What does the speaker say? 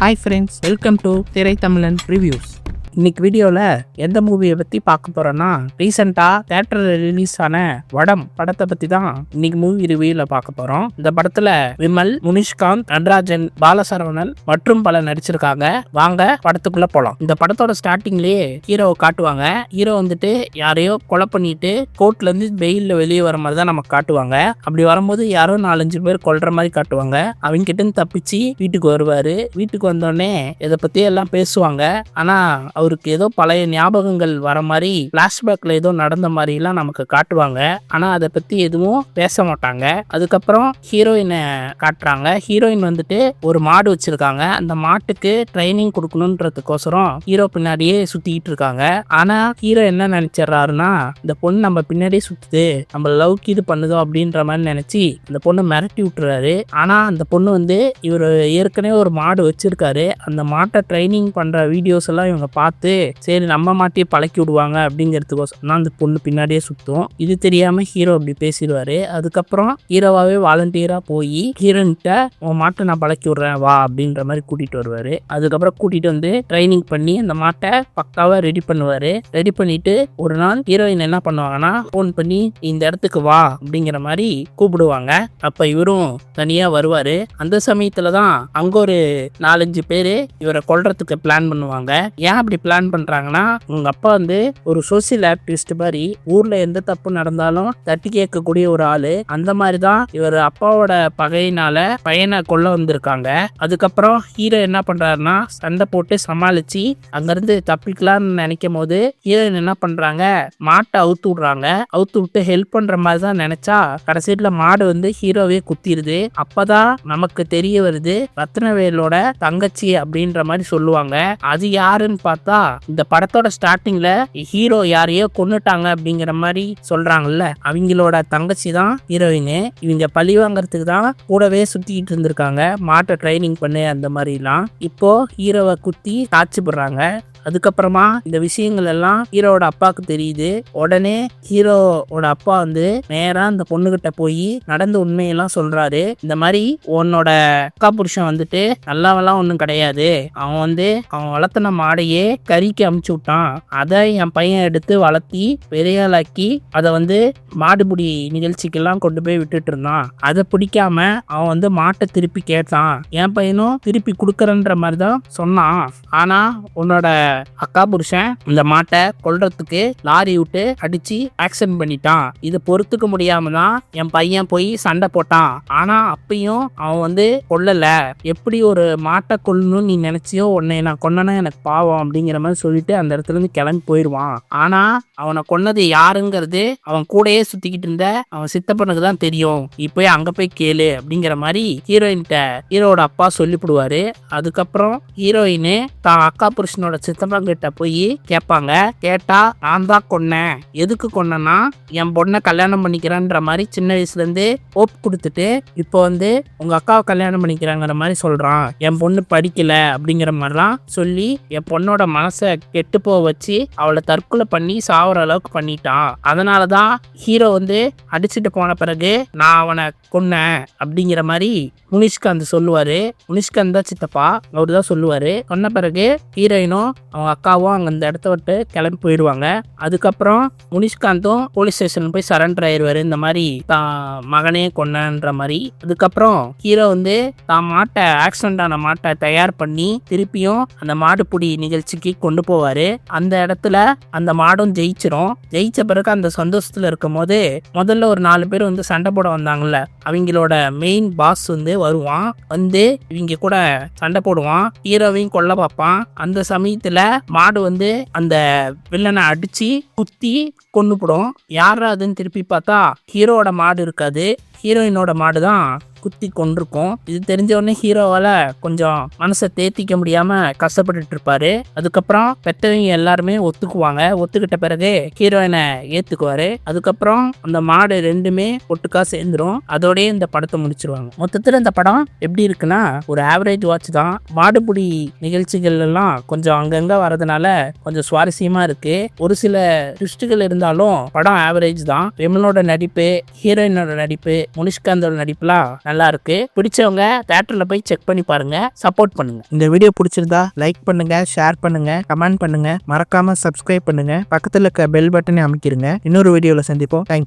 Hi friends, welcome to Thiraithamizhan reviews. இன்னைக்கு வீடியோவில் எந்த மூவியை பற்றி பார்க்க போகிறோன்னா, ரீசெண்டாக தேட்டரில் ரிலீஸ் ஆன வடம் படத்தை பற்றி தான் இன்னைக்கு மூவி ரிவ்யூவில் பார்க்க போகிறோம். இந்த படத்தில் விமல், முனிஷ்காந்த், நடராஜன், பாலசரவணன் மற்றும் பல நடிச்சிருக்காங்க. வாங்க படத்துக்குள்ளே போகலாம். இந்த படத்தோட ஸ்டார்டிங்லேயே ஹீரோவை காட்டுவாங்க. ஹீரோ வந்துட்டு யாரையோ கொலை பண்ணிட்டு கோர்ட்லேருந்து பெயிலில் வெளியே வர மாதிரி தான் நமக்கு காட்டுவாங்க. அப்படி வரும்போது யாரோ 4-5 பேர் கொல்ற மாதிரி காட்டுவாங்க. அவங்க கிட்ட தப்பிச்சு வீட்டுக்கு வருவார். வீட்டுக்கு வந்தோடனே இதை பற்றி எல்லாம் பேசுவாங்க. ஆனால் அவருக்கு ஏதோ பழைய ஞாபகங்கள் வர மாதிரி பிளாஷ்பேக்ல ஏதோ நடந்த மாதிரிலாம் நமக்கு காட்டுவாங்க. ஆனா அதை பத்தி எதுவும் பேச மாட்டாங்க. அதுக்கப்புறம் ஹீரோயினை காட்டுறாங்க. ஹீரோயின் வந்துட்டு ஒரு மாடு வச்சிருக்காங்க. அந்த மாட்டுக்கு ட்ரைனிங் கொடுக்கணுன்றதுக்கோசரம் ஹீரோ பின்னாடியே சுத்திட்டு இருக்காங்க. ஆனா ஹீரோ என்ன நினைச்சிடறாருன்னா, இந்த பொண்ணு நம்ம பின்னாடியே சுத்துது, நம்ம லவ்க்கு இது பண்ணுதோ அப்படின்ற மாதிரி நினைச்சு இந்த பொண்ணு மிரட்டி விட்டுறாரு. ஆனா அந்த பொண்ணு வந்து இவர் ஏற்கனவே ஒரு மாடு வச்சிருக்காரு. அந்த மாட்டை ட்ரைனிங் பண்ற வீடியோஸ் எல்லாம் இவங்க பார்த்து சரி நம்ம மாட்டியே பழக்கி விடுவாங்க அப்படிங்கிறதுக்கோசரம் அந்த பொண்ணு பின்னாடியே சுத்தும். இது தெரியாம ஹீரோ அப்படி பேசிடுவாரு. அதுக்கப்புறம் ஹீரோவாவே வாலண்டியரா போய் ஹீரோன்கிட்ட உன் மாட்டை நான் பழக்கி விடுறேன் வா அப்படின்ற மாதிரி கூட்டிட்டு வருவாரு. அதுக்கப்புறம் கூட்டிட்டு வந்து ட்ரைனிங் பண்ணி அந்த மாட்டை பக்காவா ரெடி பண்ணுவாரு. ரெடி பண்ணிட்டு ஒரு நாள் ஹீரோயின் என்ன பண்ணுவாங்கன்னா, போன் பண்ணி இந்த இடத்துக்கு வா அப்படிங்கிற மாதிரி கூப்பிடுவாங்க. அப்ப இவரும் தனியா வருவாரு. அந்த சமயத்துலதான் அங்க ஒரு 4-5 பேரு இவரை கொல்றதுக்கு பிளான் பண்ணுவாங்க. ஏன் அப்படி பிளான் பண்றாங்கன்னா, உங்க அப்பா வந்து ஒரு சோசியல் ஆக்டிவிஸ்ட் மாதிரி ஊர்ல எந்த தப்பு நடந்தாலும் தட்டி கேட்கக்கூடிய ஒரு ஆளு. அந்த மாதிரி தான் இவர் அப்பாவோட பகையினால பையனை கொல்ல வந்திருக்காங்க. அதுக்கப்புறம் ஹீரோ என்ன பண்றாருன்னா, சண்டை போட்டு சமாளிச்சு அங்கிருந்து தப்பிக்கலாம்னு நினைக்கும் போது ஹீரோயின் என்ன பண்றாங்க, மாட்டை அவுத்து விடுறாங்க. அவுத்து விட்டு ஹெல்ப் பண்ற மாதிரி தான் நினைச்சா கடைசியில மாடு வந்து ஹீரோவே குத்திடுது. அப்பதான் நமக்கு தெரிய வருது ரத்னவேலோட தங்கச்சி அப்படின்ற மாதிரி சொல்லுவாங்க. அது யாருன்னு பார்த்தா, இந்த படத்தோட ஸ்டார்டிங்ல ஹீரோ யாரையோ கொன்னுட்டாங்க அப்படிங்கிற மாதிரி சொல்றாங்கல்ல, அவங்களோட தங்கச்சி தான் ஹீரோயின். இவங்க பழி வாங்கறதுக்கு தான் கூடவே சுத்திட்டு இருந்திருக்காங்க. மாட்டை ட்ரைனிங் பண்ணு அந்த மாதிரிலாம். இப்போ ஹீரோவை குத்தி காட்சி போடுறாங்க. அதுக்கப்புறமா இந்த விஷயங்கள் எல்லாம் ஹீரோவோட அப்பாவுக்கு தெரியுது. உடனே ஹீரோவோட அப்பா வந்து நேரா அந்த பொண்ணுகிட்ட போய் நடந்த உண்மையெல்லாம் சொல்றாரு. இந்த மாதிரி உன்னோட அக்கா புருஷன் வந்துட்டு நல்லாவெல்லாம் ஒன்றும் கிடையாது. அவன் வந்து அவன் வளர்த்தின மாடையே கறிக்கு அமுச்சு விட்டான். அதை என் பையன் எடுத்து வளர்த்தி பெரியாளாக்கி அதை வந்து மாடுபிடி நிகழ்ச்சிக்கெல்லாம் கொண்டு போய் விட்டுட்டு இருந்தான். அதை பிடிக்காம அவன் வந்து மாட்டை திருப்பி கேட்டான். என் பையனும் திருப்பி கொடுக்கறன்ற மாதிரி தான் சொன்னான். ஆனா உன்னோட அக்கா புருஷன் இந்த மாட்டை கொல்றதுக்கு லாரி விட்டு அடிச்சு ஆக்சிடென்ட் பண்ணிட்டான். இது பொறுத்துக்க முடியாம தான் என் பையன் போய் சண்டை போட்டான். ஆனா அப்பயும் அவன் வந்து கொல்லல. எப்படி ஒரு மாட்டை கொல்லணும்னு நீ நினைச்சியோ, உன்னை நான் கொன்னனா எனக்கு பாவம் அப்படிங்கிற மாதிரி சொல்லிட்டு அந்த இடத்துல இருந்து கிளம்பி போயிடுவான். ஆனா அவனை கொன்னது யாருங்கிறது அவன் கூடயே சுத்திக்கிட்டு இருந்த அவன் சித்தப்பனுக்கு தான் தெரியும். இப்போயே அங்க போய் கேளு அப்படிங்கிற மாதிரி ஹீரோயின்கிட்ட ஹீரோட அப்பா சொல்லிவிடுவாரு. அதுக்கப்புறம் ஹீரோயின் தான் அக்கா புருஷனோட சித்தப்பங்கிட்ட போய் கேட்பாங்க. கேட்டா நான் தான் கொன்னேன். எதுக்கு கொன்னேன்னா, என் பொண்ணை கல்யாணம் பண்ணிக்கிறேன்ற மாதிரி சின்ன வயசுல இருந்து ஓப் கொடுத்துட்டு இப்போ வந்து உங்க அக்காவை கல்யாணம் பண்ணிக்கிறாங்கிற மாதிரி சொல்றான். என் பொண்ணு படிக்கல அப்படிங்கிற மாதிரிலாம் சொல்லி என் பொண்ணோட மனசை கெட்டு போக வச்சு அவளை தற்கொலை பண்ணி சாவற அளவுக்கு பண்ணிட்டான். அதனாலதான் ஹீரோ வந்து அடிச்சுட்டு போன பிறகு நான் அவனை கொன்னேன் அப்படிங்கிற மாதிரி முனிஷ்காந்த் சொல்லுவாரு. முனிஷ்காந்த் தான் சித்தப்பா, அவரு தான் சொல்லுவாரு. சொன்ன பிறகு ஹீரோயினும் அவங்க அக்காவும் அங்க அந்த இடத்த விட்டு கிளம்பி போயிடுவாங்க. அதுக்கப்புறம் முனிஷ்காந்தும் போலீஸ் ஸ்டேஷன் போய் சரண்டர் ஆயிடுவாரு. இந்த மாதிரி தான் மகனே கொன்னன்ற மாதிரி. அதுக்கப்புறம் ஹீரோ வந்து தான் மாட்டை ஆக்சிடென்ட் ஆன மாட்டை தயார் பண்ணி திருப்பியும் அந்த மாடுபிடி நிகழ்ச்சிக்கு கொண்டு போவாரு. அந்த இடத்துல அந்த மாடும் ஜெயிச்சிரும். ஜெயிச்ச பிறகு அந்த சந்தோஷத்துல இருக்கும் போது முதல்ல ஒரு 4 பேர் வந்து சண்டை போட வந்தாங்கல்ல, அவங்களோட மெயின் பாஸ் வந்து வருவான். வந்து இவங்க கூட சண்டை போடுவான். ஹீரோவையும் கொல்ல பார்ப்பான். அந்த சமயத்துல மாடு வந்து அந்த வில்லனை அடிச்சு குத்தி கொன்னுப்படும். யாரா அதுன்னு திருப்பி பார்த்தா ஹீரோட மாடு இருக்காது, ஹீரோயினோட மாடு தான் குத்தி கொண்டிருக்கும். இது தெரிஞ்ச உடனே ஹீரோவால கொஞ்சம் மனசை தேத்திக்க முடியாம கஷ்டப்பட்டுட்டு இருப்பாரு. அதுக்கப்புறம் பெற்றவங்க எல்லாருமே ஒத்துக்குவாங்க. ஒத்துக்கிட்ட பிறகு ஹீரோயினை ஏத்துக்குவாரு. அதுக்கப்புறம் அந்த மாடு ரெண்டுமே ஒட்டுக்கா சேர்ந்துரும். அதோடய இந்த படத்தை முடிச்சிருவாங்க. மொத்தத்துல இந்த படம் எப்படி இருக்குன்னா, ஒரு ஆவரேஜ் வாட்ச் தான். மாடுபிடி நிகழ்ச்சிகள் எல்லாம் கொஞ்சம் அங்கங்க வரதுனால கொஞ்சம் சுவாரஸ்யமா இருக்கு. ஒரு சில ட்விஸ்டுகள் இருந்தாலும் படம் ஆவரேஜ் தான். விமலோட நடிப்பு, ஹீரோயினோட நடிப்பு முனிஷ்காந்தோட நடிப்புலாம் நல்லா இருக்கு. பிடிச்சவங்க தியேட்டர்ல போய் செக் பண்ணி பாருங்க, சப்போர்ட் பண்ணுங்க. இந்த வீடியோ பிடிச்சிருந்தா லைக் பண்ணுங்க, ஷேர் பண்ணுங்க, கமெண்ட் பண்ணுங்க, மறக்காம சப்ஸ்கிரைப் பண்ணுங்க, பக்கத்துல இருக்க பெல் பட்டனை அமைக்கிருங்க. இன்னொரு வீடியோல சந்திப்போம். தேங்க்யூ.